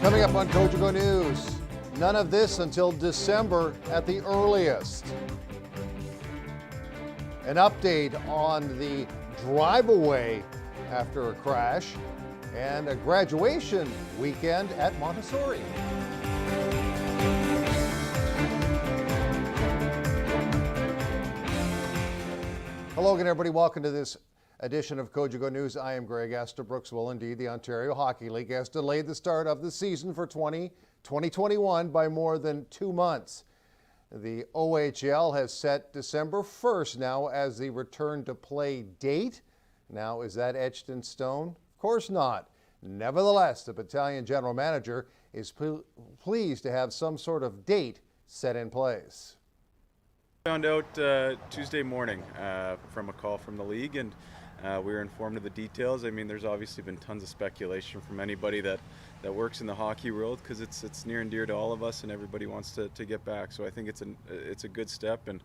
Coming up on Cogeco News, none of this until December at the earliest. An update on the drive-away after a crash and a graduation weekend at Montessori. Hello again, everybody. Welcome to this edition of Cogeco News. I am Greg Estabrooks. Well, indeed, the Ontario Hockey League has delayed the start of the season for 2021 by more than 2 months. The OHL has set December 1st now as the return to play date. Now, is that etched in stone? Of course not. Nevertheless, the battalion general manager is pleased to have some sort of date set in place. Found out Tuesday morning from a call from the league, and we were informed of the details. I mean, there's obviously been tons of speculation from anybody that works in the hockey world, because it's near and dear to all of us, and everybody wants to get back. So I think it's a good step, and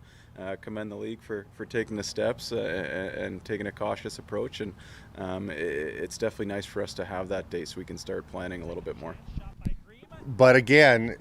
commend the league for taking the steps and taking a cautious approach. And it's definitely nice for us to have that date so we can start planning a little bit more. But again,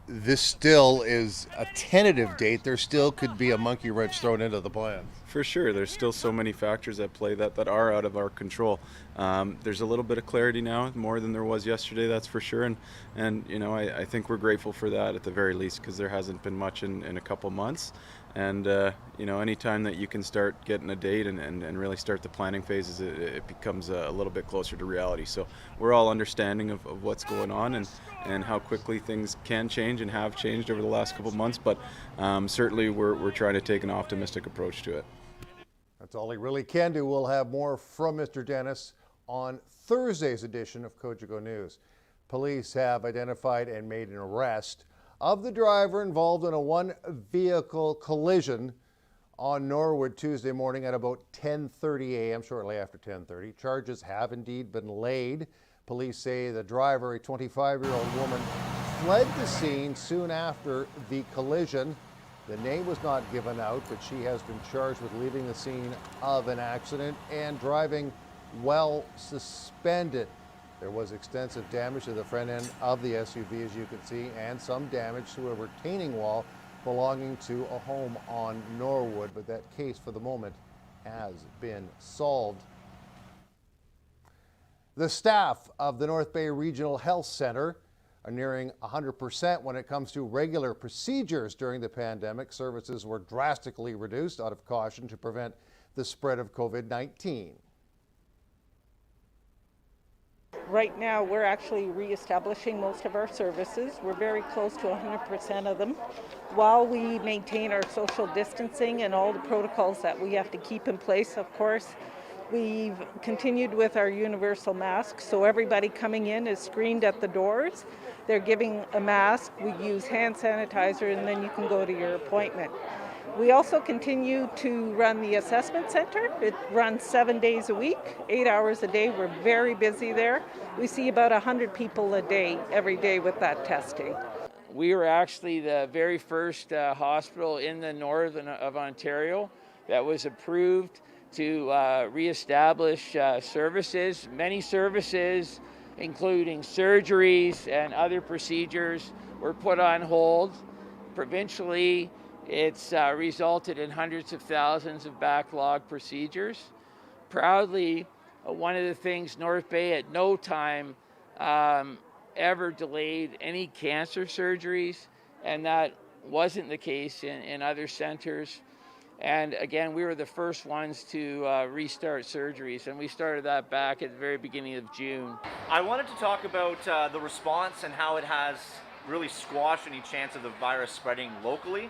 this still is a tentative date. There still could be a monkey wrench thrown into the plan. For sure, there's still so many factors at play that are out of our control. There's a little bit of clarity now, more than there was yesterday, that's for sure. And you know, I think we're grateful for that at the very least, because there hasn't been much in a couple months. And you know, anytime that you can start getting a date and really start the planning phases, it becomes a little bit closer to reality. So we're all understanding of what's going on and how quickly things can change and have changed over the last couple months. But certainly we're trying to take an optimistic approach to it. That's all he really can do. We'll have more from Mr. Dennis on Thursday's edition of Cogeco News. Police have identified and made an arrest of the driver involved in a one-vehicle collision on Norwood Tuesday morning at about 10:30 a.m., shortly after 10:30. Charges have indeed been laid. Police say the driver, a 25-year-old woman, fled the scene soon after the collision. The name was not given out, but she has been charged with leaving the scene of an accident and driving while suspended. There was extensive damage to the front end of the SUV, as you can see, and some damage to a retaining wall belonging to a home on Norwood, but that case for the moment has been solved. The staff of the North Bay Regional Health Centre are nearing 100% when it comes to regular procedures during the pandemic. Services were drastically reduced out of caution to prevent the spread of COVID-19. Right now, we're actually reestablishing most of our services. We're very close to 100% of them, while we maintain our social distancing and all the protocols that we have to keep in place, of course. We've continued with our universal masks, so everybody coming in is screened at the doors. They're giving a mask, we use hand sanitizer, and then you can go to your appointment. We also continue to run the assessment center. It runs 7 days a week, 8 hours a day. We're very busy there. We see about 100 people a day, every day with that testing. We were actually the very first hospital in the north of Ontario that was approved to reestablish services. Many services, including surgeries and other procedures, were put on hold. Provincially, it's resulted in hundreds of thousands of backlog procedures. Proudly, one of the things, North Bay at no time ever delayed any cancer surgeries, and that wasn't the case in other centers. And again, we were the first ones to restart surgeries, and we started that back at the very beginning of June. I wanted to talk about the response and how it has really squashed any chance of the virus spreading locally.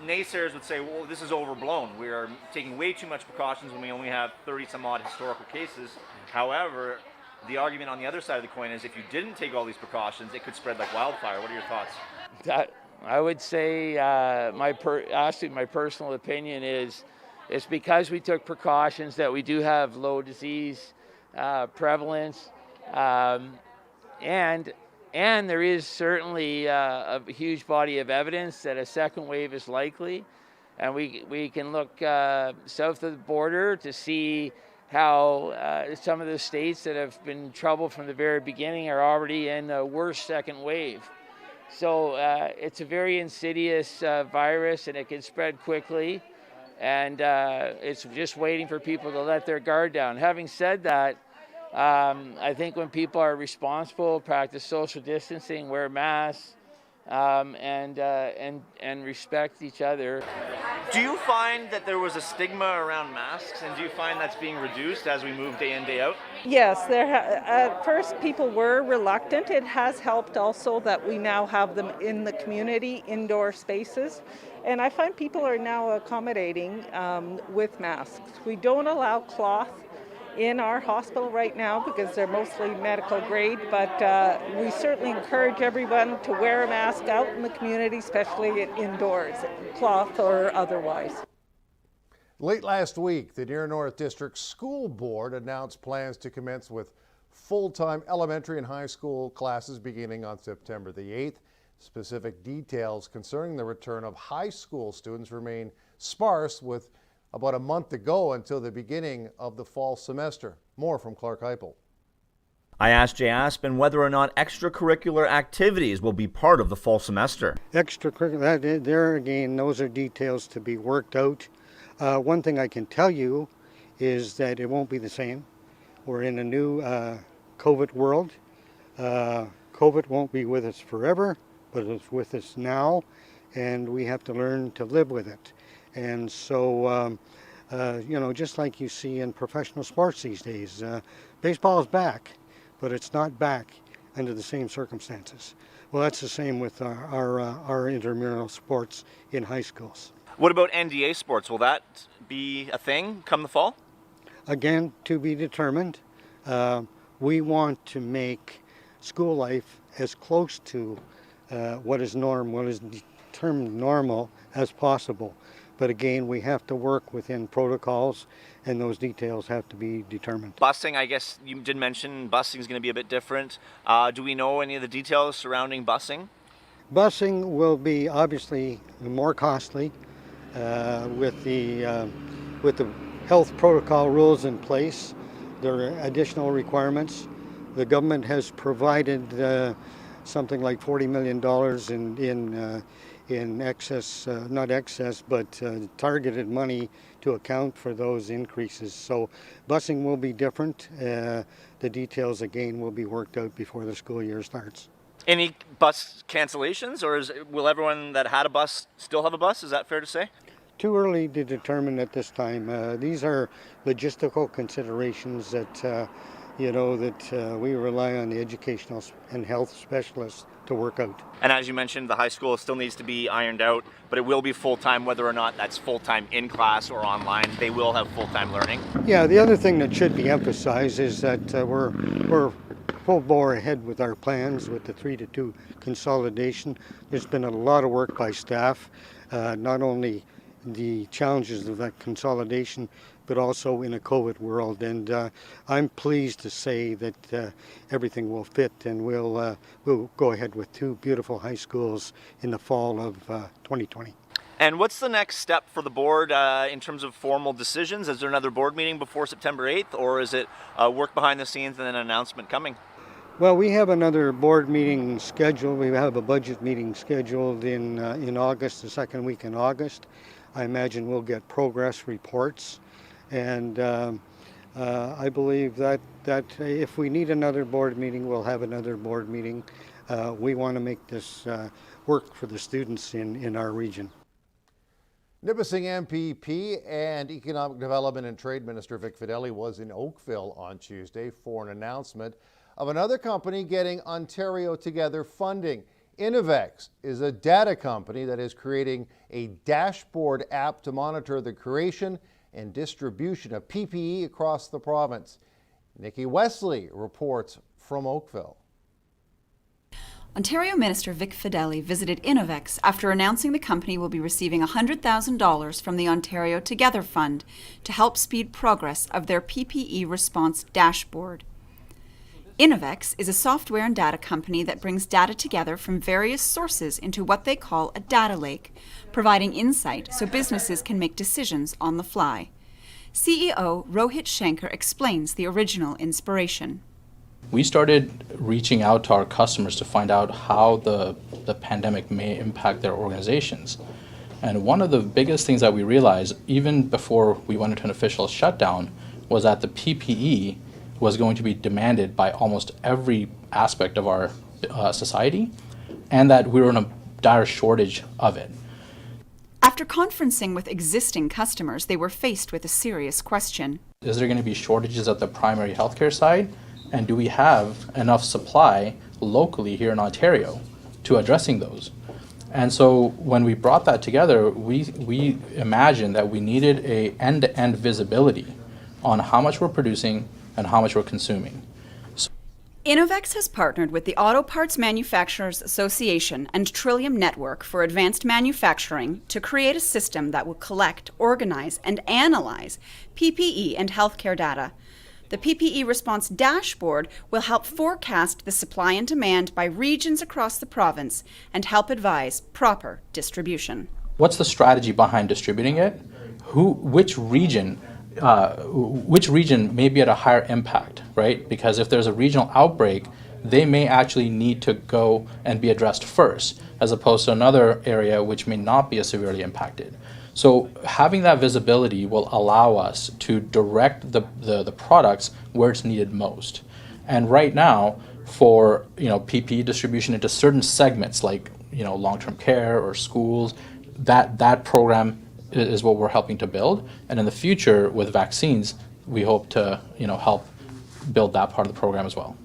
Naysayers would say, well, this is overblown. We are taking way too much precautions when we only have 30 some odd historical cases. However, the argument on the other side of the coin is if you didn't take all these precautions, it could spread like wildfire. What are your thoughts? I would say my personal opinion is it's because we took precautions that we do have low disease prevalence, and there is certainly a huge body of evidence that a second wave is likely, and we can look south of the border to see how some of the states that have been in trouble from the very beginning are already in the worst second wave. So it's a very insidious virus, and it can spread quickly, and it's just waiting for people to let their guard down. Having said that, I think when people are responsible, practice social distancing, wear masks, and respect each other. Do you find that there was a stigma around masks, and do you find that's being reduced as we move day in, day out? Yes, at first people were reluctant. It has helped also that we now have them in the community, indoor spaces. And I find people are now accommodating with masks. We don't allow cloth in our hospital right now because they're mostly medical grade, but we certainly encourage everyone to wear a mask out in the community, especially indoors, cloth or otherwise. Late last week, the Near North District School Board announced plans to commence with full-time elementary and high school classes beginning on September the 8th. Specific details concerning the return of high school students remain sparse, with about a month to go until the beginning of the fall semester. More from Clark Heipel. I asked Jay Aspen whether or not extracurricular activities will be part of the fall semester. Extracurricular, there again, those are details to be worked out. One thing I can tell you is that it won't be the same. We're in a new COVID world. COVID won't be with us forever, but it's with us now, and we have to learn to live with it. And so, just like you see in professional sports these days, baseball is back, but it's not back under the same circumstances. Well, that's the same with our intramural sports in high schools. What about NDA sports? Will that be a thing come the fall? Again, to be determined. We want to make school life as close to what is determined normal as possible. But again, we have to work within protocols, and those details have to be determined. Busing, I guess you did mention busing is going to be a bit different. Do we know any of the details surrounding busing? Busing will be obviously more costly with the health protocol rules in place. There are additional requirements. The government has provided something like $40 million in excess, not excess, but targeted money to account for those increases. So busing will be different. The details again will be worked out before the school year starts. Any bus cancellations, or will everyone that had a bus still have a bus? Is that fair to say? Too early to determine at this time. These are logistical considerations that we rely on the educational and health specialists to work out. And as you mentioned, the high school still needs to be ironed out, but it will be full-time, whether or not that's full-time in class or online. They will have full-time learning. Yeah, the other thing that should be emphasized is that we're full bore ahead with our plans with the 3-2 consolidation. There's been a lot of work by staff, not only the challenges of that consolidation, but also in a COVID world. And I'm pleased to say that everything will fit, and we'll go ahead with 2 beautiful high schools in the fall of 2020. And what's the next step for the board in terms of formal decisions? Is there another board meeting before September 8th, or is it work behind the scenes and then an announcement coming? Well, we have another board meeting scheduled. We have a budget meeting scheduled in August, the second week in August. I imagine we'll get progress reports. And I believe that if we need another board meeting, we'll have another board meeting. We want to make this work for the students in our region. Nipissing MPP and Economic Development and Trade Minister Vic Fedeli was in Oakville on Tuesday for an announcement of another company getting Ontario Together funding. Innovex is a data company that is creating a dashboard app to monitor the creation and distribution of PPE across the province. Nikki Wesley reports from Oakville. Ontario Minister Vic Fedeli visited Innovex after announcing the company will be receiving $100,000 from the Ontario Together Fund to help speed progress of their PPE response dashboard. Innovex is a software and data company that brings data together from various sources into what they call a data lake, providing insight so businesses can make decisions on the fly. CEO Rohit Shankar explains the original inspiration. We started reaching out to our customers to find out how the pandemic may impact their organizations. And one of the biggest things that we realized, even before we went into an official shutdown, was that the PPE was going to be demanded by almost every aspect of our society, and that we were in a dire shortage of it. After conferencing with existing customers, they were faced with a serious question. Is there going to be shortages at the primary healthcare side? And do we have enough supply locally here in Ontario to addressing those? And so when we brought that together, we imagined that we needed a end-to-end visibility on how much we're producing and how much we're consuming. Innovex has partnered with the Auto Parts Manufacturers Association and Trillium Network for Advanced Manufacturing to create a system that will collect, organize, and analyze PPE and healthcare data. The PPE Response Dashboard will help forecast the supply and demand by regions across the province and help advise proper distribution. What's the strategy behind distributing it? Which region may be at a higher impact, right? Because if there's a regional outbreak, they may actually need to go and be addressed first, as opposed to another area which may not be as severely impacted. So having that visibility will allow us to direct the products where it's needed most. And right now, for PPE distribution into certain segments like long-term care or schools, that program is what we're helping to build. And in the future, with vaccines, we hope to help build that part of the program as well.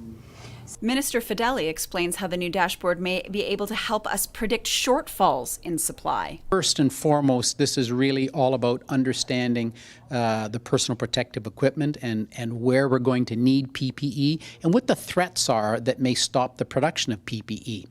Minister Fedeli explains how the new dashboard may be able to help us predict shortfalls in supply. First and foremost, this is really all about understanding the personal protective equipment and where we're going to need PPE and what the threats are that may stop the production of PPE.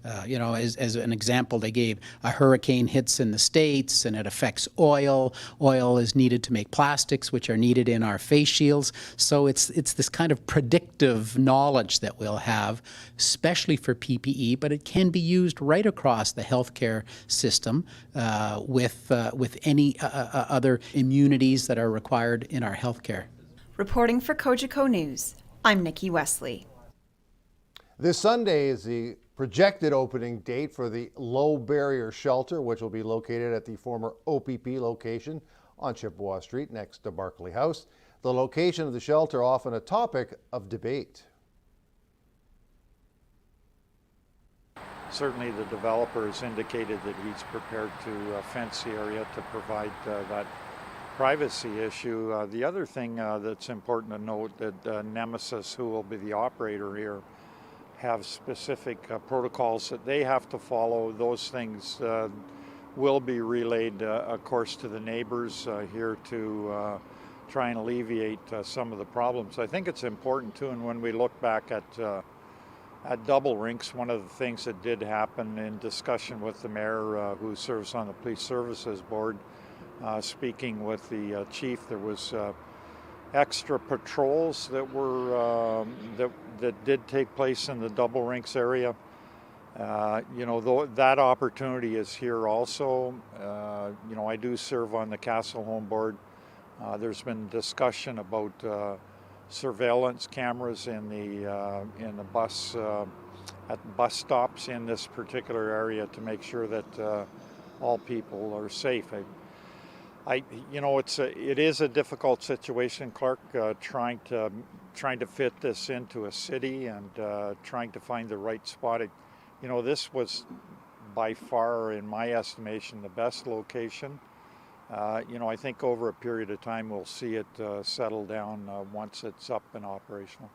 As an example, they gave a hurricane hits in the States and it affects oil. Oil is needed to make plastics, which are needed in our face shields. So it's this kind of predictive knowledge that we'll have, especially for PPE, but it can be used right across the healthcare system with any other immunities that are required in our healthcare. Reporting for Cogeco News, I'm Nikki Wesley. This Sunday is the projected opening date for the Low Barrier Shelter, which will be located at the former OPP location on Chippewa Street next to Barclay House. The location of the shelter often a topic of debate. Certainly the developer has indicated that he's prepared to fence the area to provide that privacy issue. The other thing that's important to note that Nemesis, who will be the operator here, have specific protocols that they have to follow. Those things will be relayed, of course, to the neighbors here to try and alleviate some of the problems. I think it's important too, and when we look back at double rinks, one of the things that did happen in discussion with the mayor who serves on the police services board, speaking with the chief, there was extra patrols that were that did take place in the double rinks area. That opportunity is here also. I do serve on the Castle Home board. There's been discussion about surveillance cameras in the bus at bus stops in this particular area to make sure that all people are safe. It is a difficult situation, Clark, trying to fit this into a city and trying to find the right spot. This was by far, in my estimation, the best location. I think over a period of time we'll see it settle down once it's up and operational.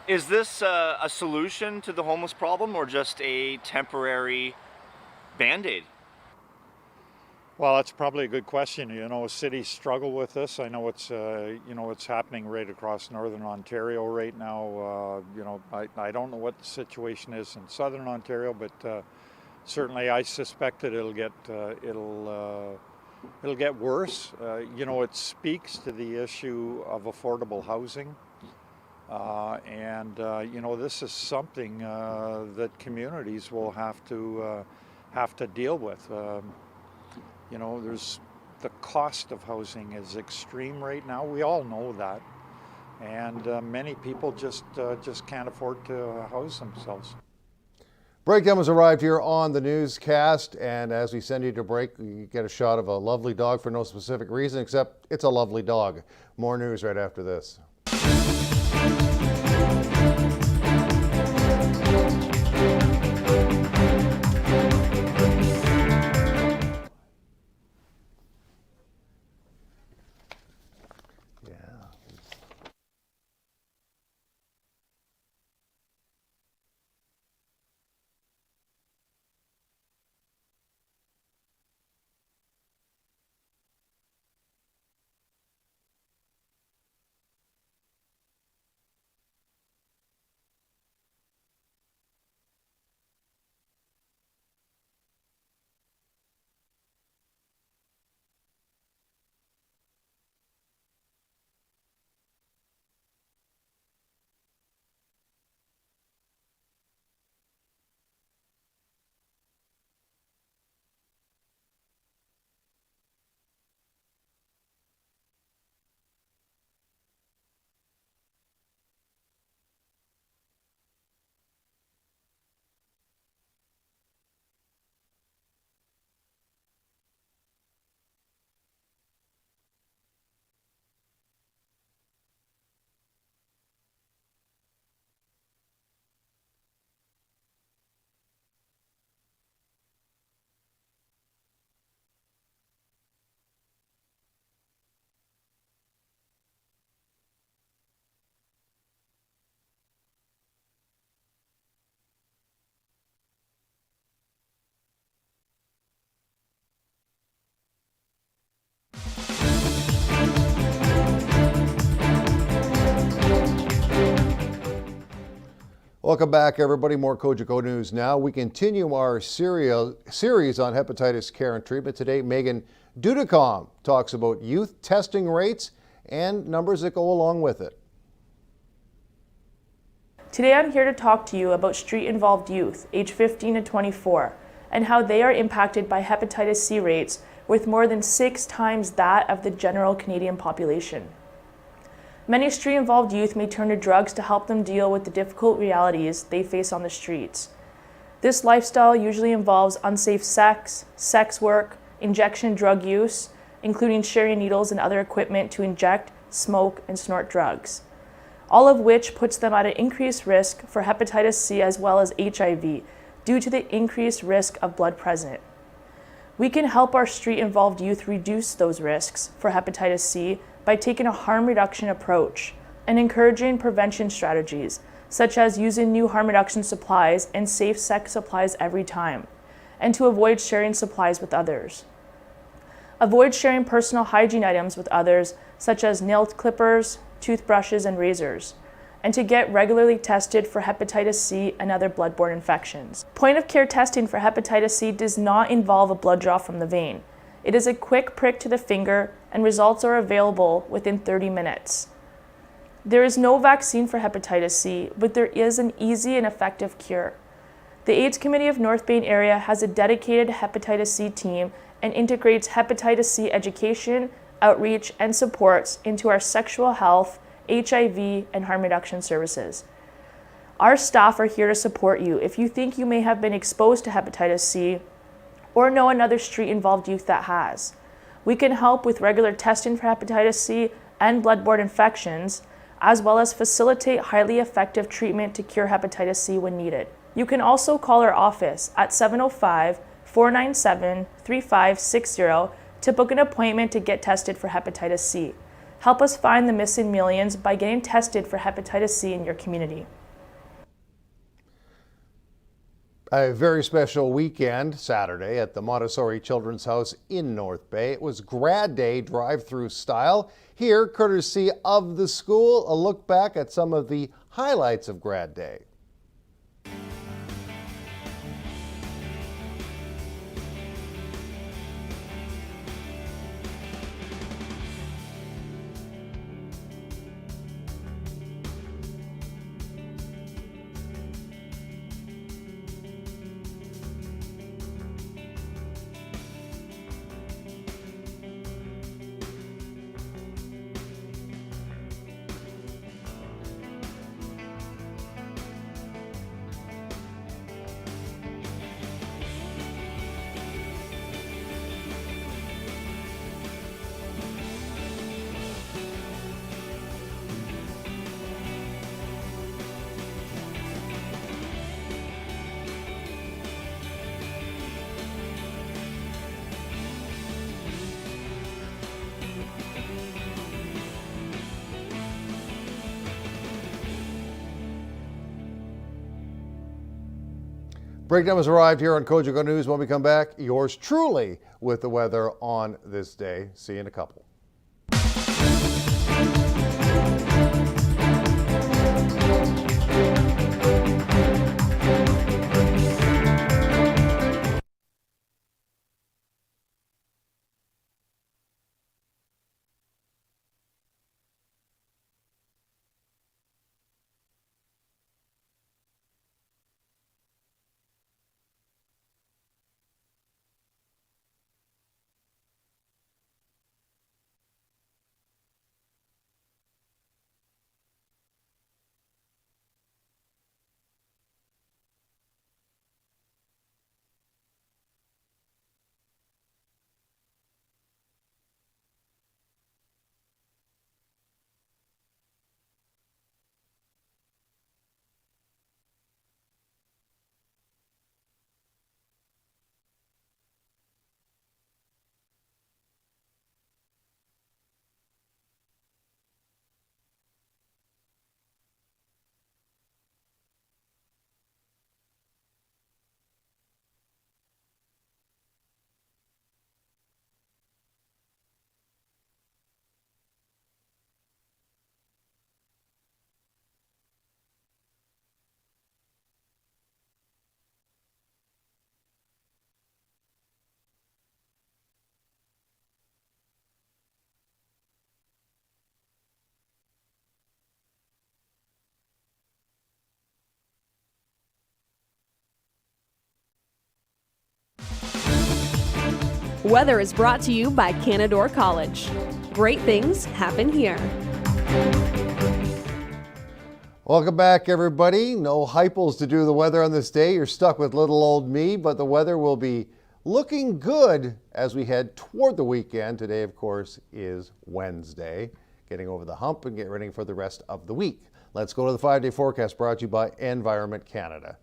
Is this a solution to the homeless problem or just a temporary Band-Aid? Well, that's probably a good question. Cities struggle with this. I know it's happening right across Northern Ontario right now. I don't know what the situation is in Southern Ontario, but certainly I suspect that it'll get worse. It speaks to the issue of affordable housing, and this is something that communities will have to deal with. There's the cost of housing is extreme right now. We all know that. And many people just can't afford to house themselves. Breakdown has arrived here on the newscast, and as we send you to break, you get a shot of a lovely dog for no specific reason, except it's a lovely dog. More news right after this. Welcome back, everybody. More Cogeco news now. We continue our series on hepatitis care and treatment. Today, Megan Dudicom talks about youth testing rates and numbers that go along with it. Today, I'm here to talk to you about street-involved youth, age 15 to 24, and how they are impacted by hepatitis C rates with more than 6 times that of the general Canadian population. Many street-involved youth may turn to drugs to help them deal with the difficult realities they face on the streets. This lifestyle usually involves unsafe sex, sex work, injection drug use, including sharing needles and other equipment to inject, smoke, and snort drugs, all of which puts them at an increased risk for hepatitis C as well as HIV due to the increased risk of blood present. We can help our street-involved youth reduce those risks for hepatitis C by taking a harm reduction approach and encouraging prevention strategies, such as using new harm reduction supplies and safe sex supplies every time, and to avoid sharing supplies with others. Avoid sharing personal hygiene items with others, such as nail clippers, toothbrushes, and razors, and to get regularly tested for hepatitis C and other bloodborne infections. Point-of-care testing for hepatitis C does not involve a blood draw from the vein. It is a quick prick to the finger, and results are available within 30 minutes. There is no vaccine for hepatitis C, but there is an easy and effective cure. The AIDS Committee of North Bay area has a dedicated hepatitis C team and integrates hepatitis C education, outreach, and supports into our sexual health, HIV, and harm reduction services. Our staff are here to support you if you think you may have been exposed to hepatitis C or know another street-involved youth that has. We can help with regular testing for hepatitis C and bloodborne infections, as well as facilitate highly effective treatment to cure hepatitis C when needed. You can also call our office at 705-497-3560 to book an appointment to get tested for hepatitis C. Help us find the missing millions by getting tested for hepatitis C in your community. A very special weekend, Saturday, at the Montessori Children's House in North Bay. It was Grad Day drive-through style. Here, courtesy of the school, a look back at some of the highlights of Grad Day. Breakdown has arrived here on Cogeco News. When we come back, yours truly with the weather on this day. See you in a couple. Weather is brought to you by Canadore College. Great things happen here. Welcome back, everybody. No hypels to do the weather on this day. You're stuck with little old me, but the weather will be looking good as we head toward the weekend. Today, of course, is Wednesday. Getting over the hump and get ready for the rest of the week. Let's go to the 5-day forecast brought to you by Environment Canada.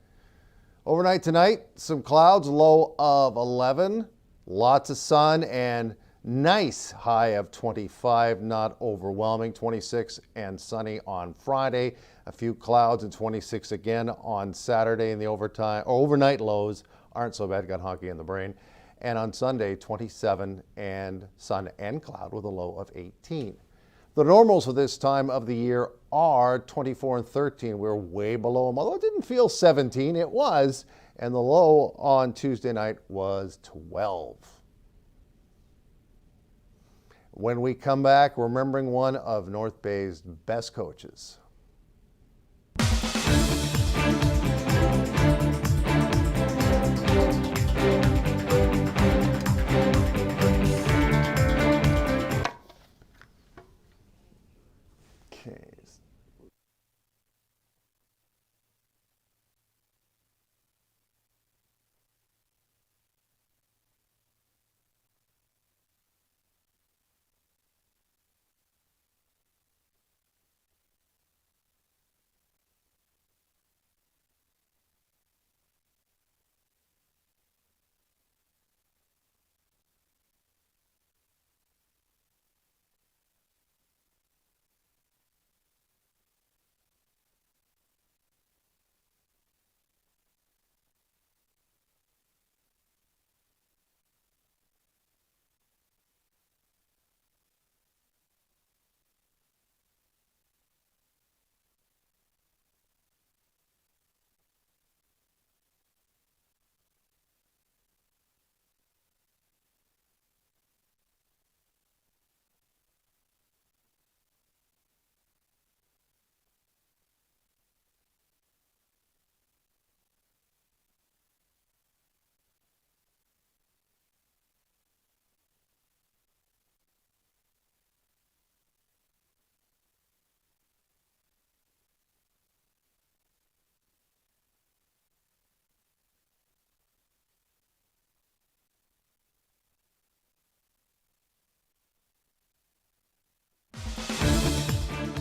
Overnight tonight, some clouds, low of 11. Lots of sun and nice high of 25, not overwhelming. 26 and sunny on Friday. A few clouds and 26 again on Saturday, and the overnight lows aren't so bad. Got honky in the brain. And on Sunday, 27 and sun and cloud with a low of 18. The normals for this time of the year are 24 and 13. We're way below them, although it didn't feel 17. It was. And the low on Tuesday night was 12. When we come back, remembering one of North Bay's best coaches. Okay.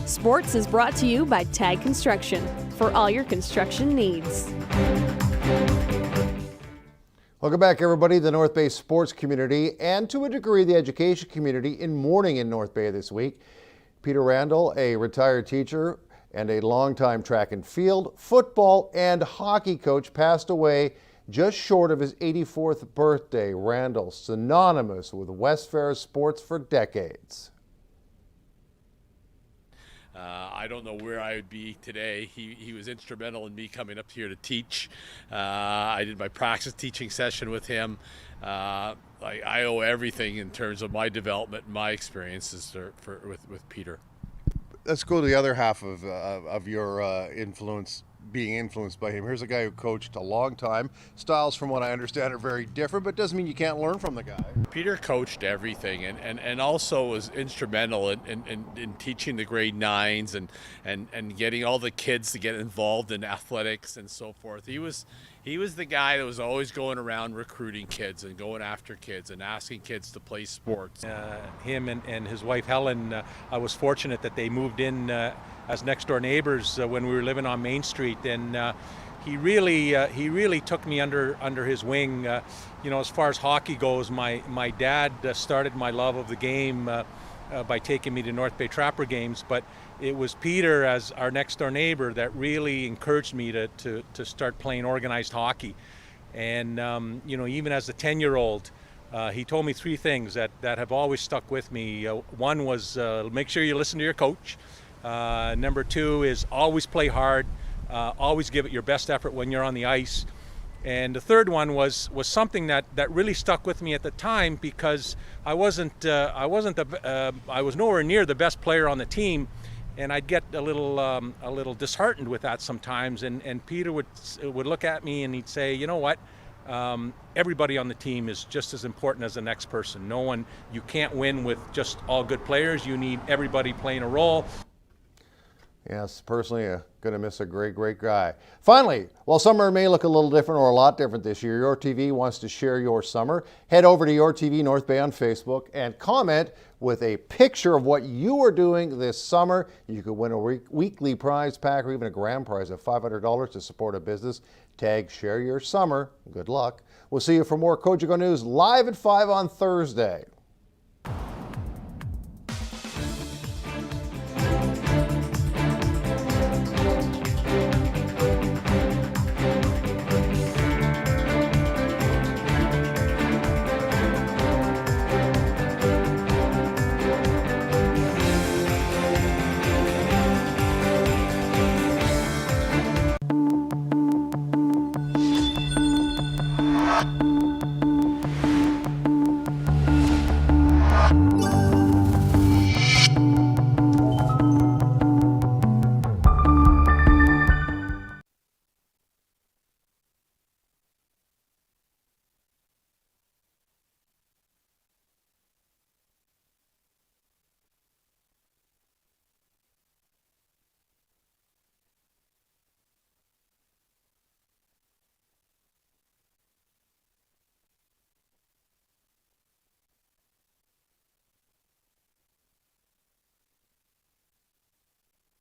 Sports is brought to you by Tag Construction for all your construction needs. Welcome back, everybody. The North Bay sports community and to a degree the education community in mourning in North Bay this week. Peter Randall, a retired teacher and a longtime track and field, football, and hockey coach, passed away just short of his 84th birthday. Randall, synonymous with West Ferris sports for decades. I don't know where I would be today. He was instrumental in me coming up here to teach. I did my practice teaching session with him. I owe everything in terms of my development and my experiences with Peter. Let's go to the other half of your influence, being influenced by him. Here's a guy who coached a long time. Styles, from what I understand, are very different, but doesn't mean you can't learn from the guy. Peter coached everything and also was instrumental in teaching the grade 9s and getting all the kids to get involved in athletics and so forth. He was the guy that was always going around recruiting kids and going after kids and asking kids to play sports. Him and his wife Helen, I was fortunate that they moved in as next door neighbors when we were living on Main Street, and he really took me under his wing. As far as hockey goes, my dad started my love of the game by taking me to North Bay Trapper games, but it was Peter, as our next door neighbor, that really encouraged me to start playing organized hockey. And even as a 10-year-old, he told me 3 things that have always stuck with me. One was make sure you listen to your coach. Number 2 is always play hard, always give it your best effort when you're on the ice. And the third one was something that really stuck with me at the time, because I was nowhere near the best player on the team, and I'd get a little disheartened with that sometimes. And Peter would look at me and he'd say, you know what? Everybody on the team is just as important as the next person. You can't win with just all good players. You need everybody playing a role. Yes, personally, going to miss a great guy. Finally, while summer may look a little different or a lot different this year, Your TV wants to share your summer. Head over to Your TV North Bay on Facebook and comment with a picture of what you are doing this summer. You could win a weekly prize pack or even a grand prize of $500 to support a business. Tag Share Your Summer. Good luck. We'll see you for more Cogeco News live at 5 on Thursday.